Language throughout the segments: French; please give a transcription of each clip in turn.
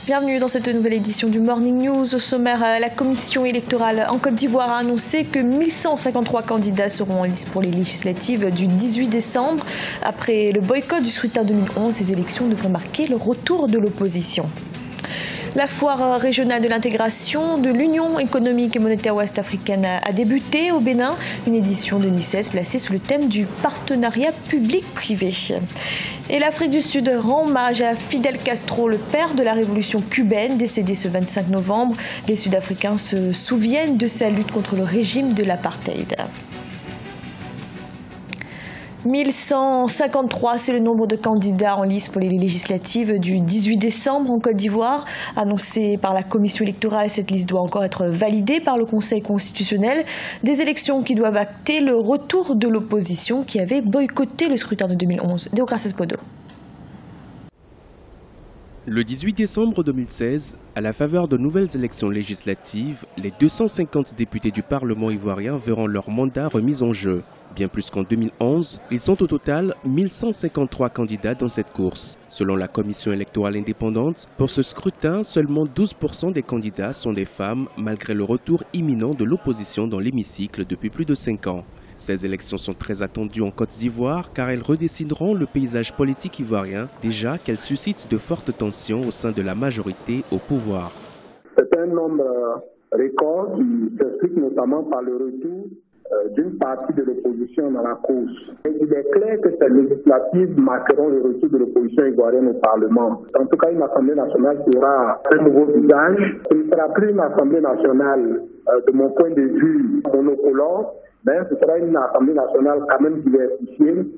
Bienvenue dans cette nouvelle édition du Morning News. Au sommaire, la commission électorale en Côte d'Ivoire a annoncé que 1153 candidats seront en lice pour les législatives du 18 décembre. Après le boycott du scrutin 2011, ces élections devraient marquer le retour de l'opposition. La foire régionale de l'intégration de l'Union économique et monétaire ouest-africaine a débuté au Bénin, une édition 2016 placée sous le thème du partenariat public-privé. Et l'Afrique du Sud rend hommage à Fidel Castro, le père de la révolution cubaine, décédé ce 25 novembre. Les Sud-Africains se souviennent de sa lutte contre le régime de l'apartheid. 1153, c'est le nombre de candidats en lice pour les législatives du 18 décembre en Côte d'Ivoire. Annoncée par la commission électorale, cette liste doit encore être validée par le Conseil constitutionnel. Des élections qui doivent acter le retour de l'opposition qui avait boycotté le scrutin de 2011. Deokrates Podo. Le 18 décembre 2016, à la faveur de nouvelles élections législatives, les 250 députés du Parlement ivoirien verront leur mandat remis en jeu. Bien plus qu'en 2011, ils sont au total 1153 candidats dans cette course. Selon la commission électorale indépendante, pour ce scrutin, seulement 12% des candidats sont des femmes, malgré le retour imminent de l'opposition dans l'hémicycle depuis plus de 5 ans. Ces élections sont très attendues en Côte d'Ivoire car elles redessineront le paysage politique ivoirien, déjà qu'elles suscitent de fortes tensions au sein de la majorité au pouvoir. C'est un nombre record qui s'explique notamment par le retour d'une partie de l'opposition dans la course. Il est clair que ces législatives marqueront le retour de l'opposition ivoirienne au Parlement. En tout cas, une Assemblée nationale qui aura un nouveau visage. Ce ne sera plus une Assemblée nationale, de mon point de vue, monocolore, mais ce sera une Assemblée nationale quand même diversifiée.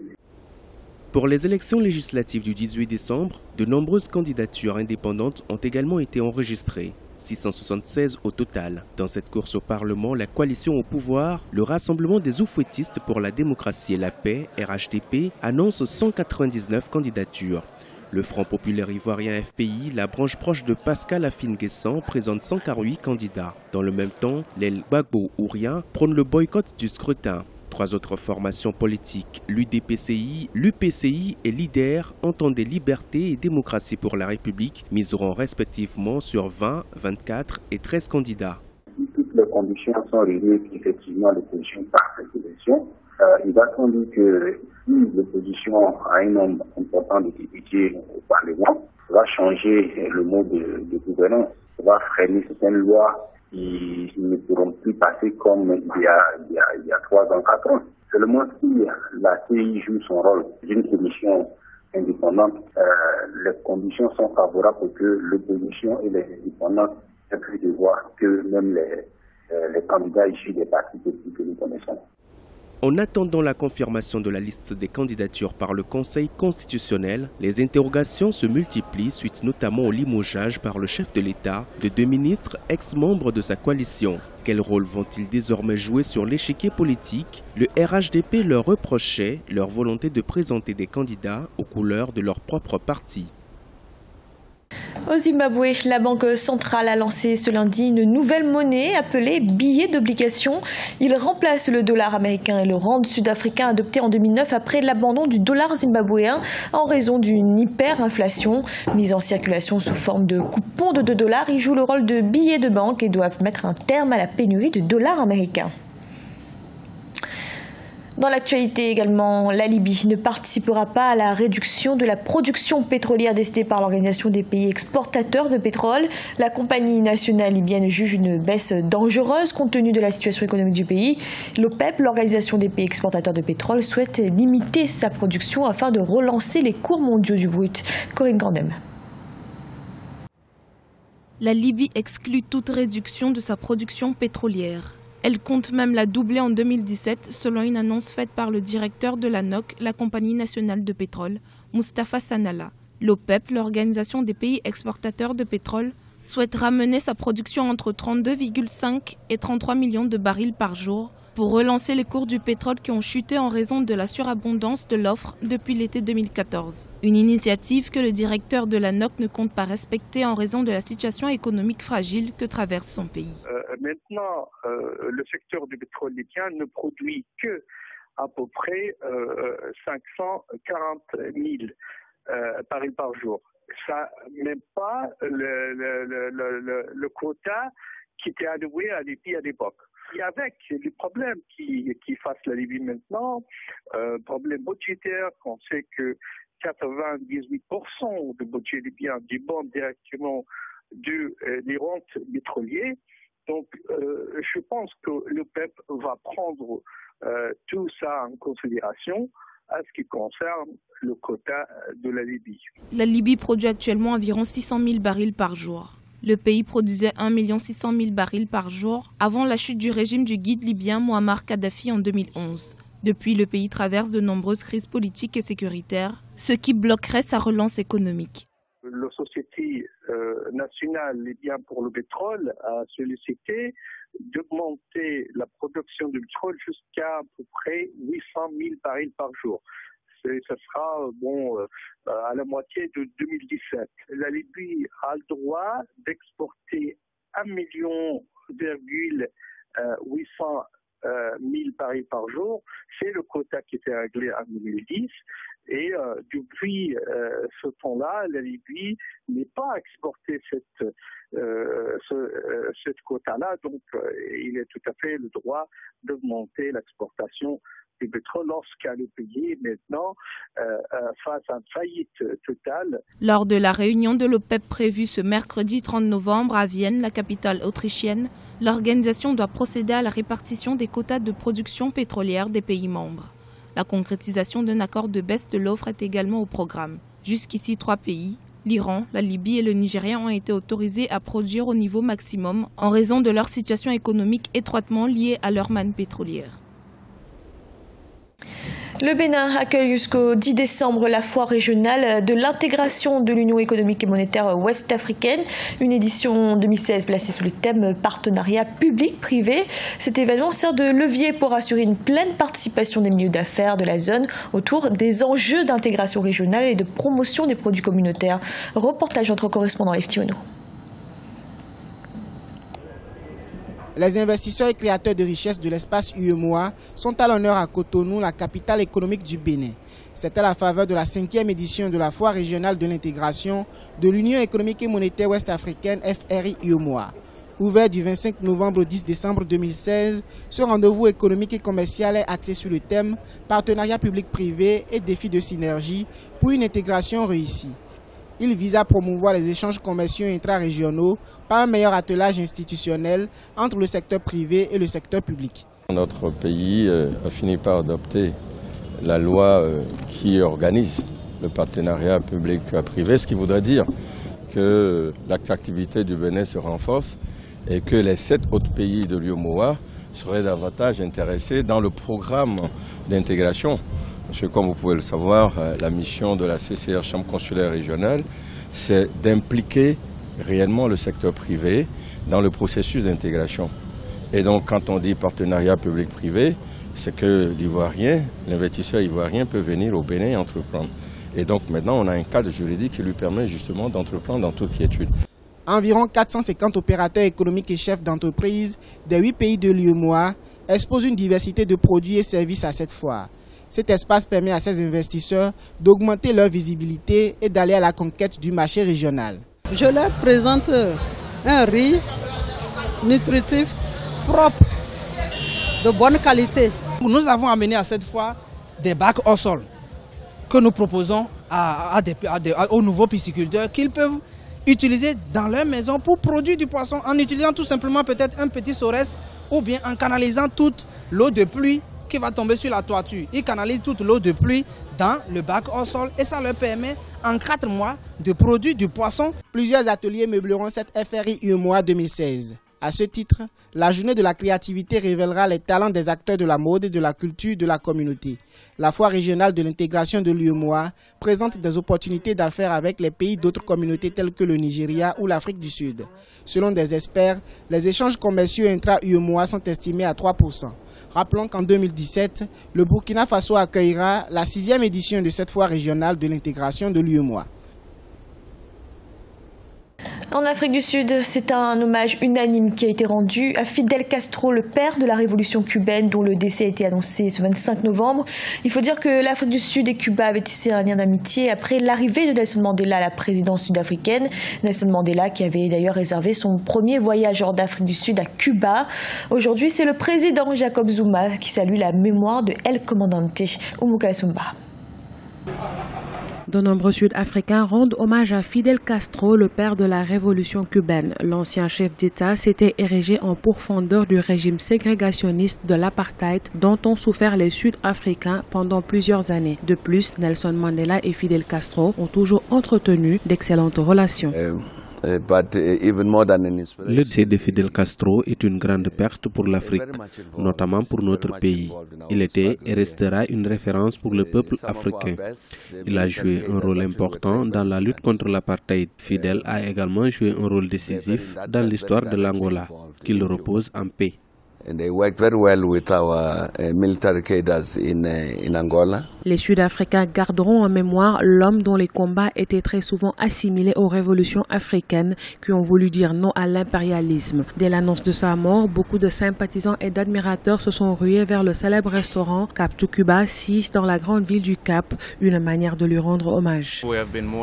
Pour les élections législatives du 18 décembre, de nombreuses candidatures indépendantes ont également été enregistrées. 676 au total. Dans cette course au Parlement, la coalition au pouvoir, le Rassemblement des Oufouettistes pour la démocratie et la paix, RHDP, annonce 199 candidatures. Le Front populaire ivoirien FPI, la branche proche de Pascal Afine-Guessant, présente 148 candidats. Dans le même temps, l'aile Gbagbo-Ourien prône le boycott du scrutin. 3 autres formations politiques, l'UDPCI, l'UPCI et l'IDER, entendaient liberté et démocratie pour la République, miseront respectivement sur 20, 24 et 13 candidats. Si toutes les conditions sont réunies, effectivement l'opposition part cette élection, il va sans doute que si l'opposition a un nombre important de députés au Parlement, ça va changer le mode de gouvernance, ça va freiner certaines lois qui ne pourront plus passer comme il y a 3 ans, 4 ans. Seulement si la CI joue son rôle d'une commission indépendante, les conditions sont favorables pour que l'opposition et les indépendants aient pu de voir que même les candidats issus des partis politiques que nous connaissons. En attendant la confirmation de la liste des candidatures par le Conseil constitutionnel, les interrogations se multiplient suite notamment au limogeage par le chef de l'État de 2 ministres ex-membres de sa coalition. Quel rôle vont-ils désormais jouer sur l'échiquier politique? Le RHDP leur reprochait leur volonté de présenter des candidats aux couleurs de leur propre parti. Au Zimbabwe, la Banque centrale a lancé ce lundi une nouvelle monnaie appelée billet d'obligation. Il remplace le dollar américain et le rand sud-africain adopté en 2009 après l'abandon du dollar zimbabwéen en raison d'une hyperinflation. Mise en circulation sous forme de coupons de $2, ils jouent le rôle de billets de banque et doivent mettre un terme à la pénurie de dollars américains. Dans l'actualité également, la Libye ne participera pas à la réduction de la production pétrolière décidée par l'Organisation des pays exportateurs de pétrole. La compagnie nationale libyenne juge une baisse dangereuse compte tenu de la situation économique du pays. L'OPEP, l'Organisation des pays exportateurs de pétrole, souhaite limiter sa production afin de relancer les cours mondiaux du brut. Corinne Gandem. La Libye exclut toute réduction de sa production pétrolière. Elle compte même la doubler en 2017, selon une annonce faite par le directeur de la NOC, la compagnie nationale de pétrole, Mustapha Sanalla. L'OPEP, l'Organisation des pays exportateurs de pétrole, souhaite ramener sa production entre 32,5 et 33 millions de barils par jour pour relancer les cours du pétrole qui ont chuté en raison de la surabondance de l'offre depuis l'été 2014. Une initiative que le directeur de la NOC ne compte pas respecter en raison de la situation économique fragile que traverse son pays. Maintenant, le secteur du pétrole libyen ne produit que à peu près 540 000 barils par jour. ça même pas le quota qui était alloué à Libye à l'époque. Et avec les problèmes qui fassent la Libye maintenant, problème budgétaire, qu'on sait que 98% du budget libyen dépend directement des rentes pétrolières. Donc, je pense que le PEP va prendre tout ça en considération à ce qui concerne le quota de la Libye. La Libye produit actuellement environ 600 000 barils par jour. Le pays produisait 1 600 000 barils par jour avant la chute du régime du guide libyen Mouammar Kadhafi en 2011. Depuis, le pays traverse de nombreuses crises politiques et sécuritaires, ce qui bloquerait sa relance économique. La Société nationale libyen pour le pétrole a sollicité d'augmenter la production de pétrole jusqu'à peu près 800 000 barils par jour. Ça sera à la moitié de 2017. La Libye a le droit d'exporter 1,8 million barils par jour. C'est le quota qui était réglé en 2010. Et depuis ce temps-là, la Libye n'est pas exporté cette quota-là. Donc, il a tout à fait le droit d'augmenter l'exportation du pétrole lorsqu'elle est payée maintenant face à une faillite totale. Lors de la réunion de l'OPEP prévue ce mercredi 30 novembre à Vienne, la capitale autrichienne, l'organisation doit procéder à la répartition des quotas de production pétrolière des pays membres. La concrétisation d'un accord de baisse de l'offre est également au programme. Jusqu'ici, 3 pays, l'Iran, la Libye et le Nigeria, ont été autorisés à produire au niveau maximum en raison de leur situation économique étroitement liée à leur manne pétrolière. Le Bénin accueille jusqu'au 10 décembre la foire régionale de l'intégration de l'Union économique et monétaire ouest-africaine, une édition 2016 placée sous le thème partenariat public-privé. Cet événement sert de levier pour assurer une pleine participation des milieux d'affaires de la zone autour des enjeux d'intégration régionale et de promotion des produits communautaires. Reportage de notre correspondant Yves Thiono. Les investisseurs et créateurs de richesses de l'espace UEMOA sont à l'honneur à Cotonou, la capitale économique du Bénin. C'est à la faveur de la 5e édition de la foire régionale de l'intégration de l'Union économique et monétaire ouest-africaine FRI-UEMOA. Ouvert du 25 novembre au 10 décembre 2016, ce rendez-vous économique et commercial est axé sur le thème partenariat public-privé et défis de synergie pour une intégration réussie. Il vise à promouvoir les échanges commerciaux intra-régionaux par un meilleur attelage institutionnel entre le secteur privé et le secteur public. Notre pays a fini par adopter la loi qui organise le partenariat public-privé, ce qui voudrait dire que l'attractivité du Bénin se renforce et que les 7 autres pays de l'UEMOA seraient davantage intéressés dans le programme d'intégration. Parce que comme vous pouvez le savoir, la mission de la CCR, Chambre consulaire régionale, c'est d'impliquer réellement le secteur privé dans le processus d'intégration. Et donc quand on dit partenariat public-privé, c'est que l'Ivoirien, l'investisseur ivoirien peut venir au Bénin et entreprendre. Et donc maintenant on a un cadre juridique qui lui permet justement d'entreprendre dans toute quiétude. Environ 450 opérateurs économiques et chefs d'entreprise des 8 pays de l'UEMOA exposent une diversité de produits et services à cette foire. Cet espace permet à ces investisseurs d'augmenter leur visibilité et d'aller à la conquête du marché régional. Je leur présente un riz nutritif, propre, de bonne qualité. Nous avons amené à cette fois des bacs au sol que nous proposons aux nouveaux pisciculteurs qu'ils peuvent utiliser dans leur maison pour produire du poisson en utilisant tout simplement peut-être un petit sorès ou bien en canalisant toute l'eau de pluie qui va tomber sur la toiture. Ils canalisent toute l'eau de pluie dans le bac au sol et ça leur permet en 4 mois de produire du poisson. Plusieurs ateliers meubleront cette FRI-UEMOA 2016. À ce titre, la journée de la créativité révélera les talents des acteurs de la mode et de la culture de la communauté. La foire régionale de l'intégration de l'UEMOA présente des opportunités d'affaires avec les pays d'autres communautés telles que le Nigeria ou l'Afrique du Sud. Selon des experts, les échanges commerciaux intra-UEMOA sont estimés à 3%. Rappelons qu'en 2017, le Burkina Faso accueillera la 6e édition de cette foire régionale de l'intégration de l'UEMOA. En Afrique du Sud, c'est un hommage unanime qui a été rendu à Fidel Castro, le père de la révolution cubaine, dont le décès a été annoncé ce 25 novembre. Il faut dire que l'Afrique du Sud et Cuba avaient tissé un lien d'amitié après l'arrivée de Nelson Mandela à la présidence sud-africaine. Nelson Mandela qui avait d'ailleurs réservé son premier voyage hors d'Afrique du Sud à Cuba. Aujourd'hui, c'est le président Jacob Zuma qui salue la mémoire de El Comandante Oumouka Sumba. De nombreux Sud-Africains rendent hommage à Fidel Castro, le père de la révolution cubaine. L'ancien chef d'État s'était érigé en pourfendeur du régime ségrégationniste de l'apartheid dont ont souffert les Sud-Africains pendant plusieurs années. De plus, Nelson Mandela et Fidel Castro ont toujours entretenu d'excellentes relations. Le décès de Fidel Castro est une grande perte pour l'Afrique, notamment pour notre pays. Il était et restera une référence pour le peuple africain. Il a joué un rôle important dans la lutte contre l'apartheid. Fidel a également joué un rôle décisif dans l'histoire de l'Angola. Qu'il repose en paix. Les Sud-Africains garderont en mémoire l'homme dont les combats étaient très souvent assimilés aux révolutions africaines qui ont voulu dire non à l'impérialisme. Dès l'annonce de sa mort, beaucoup de sympathisants et d'admirateurs se sont rués vers le célèbre restaurant Cap Tacuba 6 dans la grande ville du Cap, une manière de lui rendre hommage.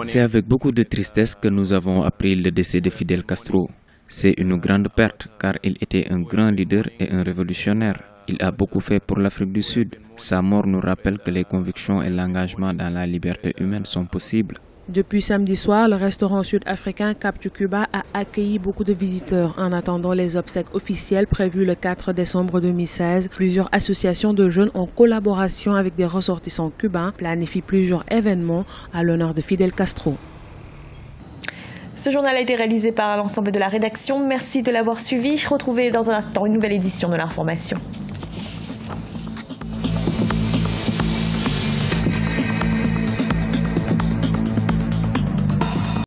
C'est avec beaucoup de tristesse que nous avons appris le décès de Fidel Castro. C'est une grande perte car il était un grand leader et un révolutionnaire. Il a beaucoup fait pour l'Afrique du Sud. Sa mort nous rappelle que les convictions et l'engagement dans la liberté humaine sont possibles. Depuis samedi soir, le restaurant sud-africain Cap Tacuba a accueilli beaucoup de visiteurs. En attendant les obsèques officielles prévues le 4 décembre 2016, plusieurs associations de jeunes en collaboration avec des ressortissants cubains planifient plusieurs événements à l'honneur de Fidel Castro. Ce journal a été réalisé par l'ensemble de la rédaction. Merci de l'avoir suivi. Retrouvez dans un instant une nouvelle édition de l'information.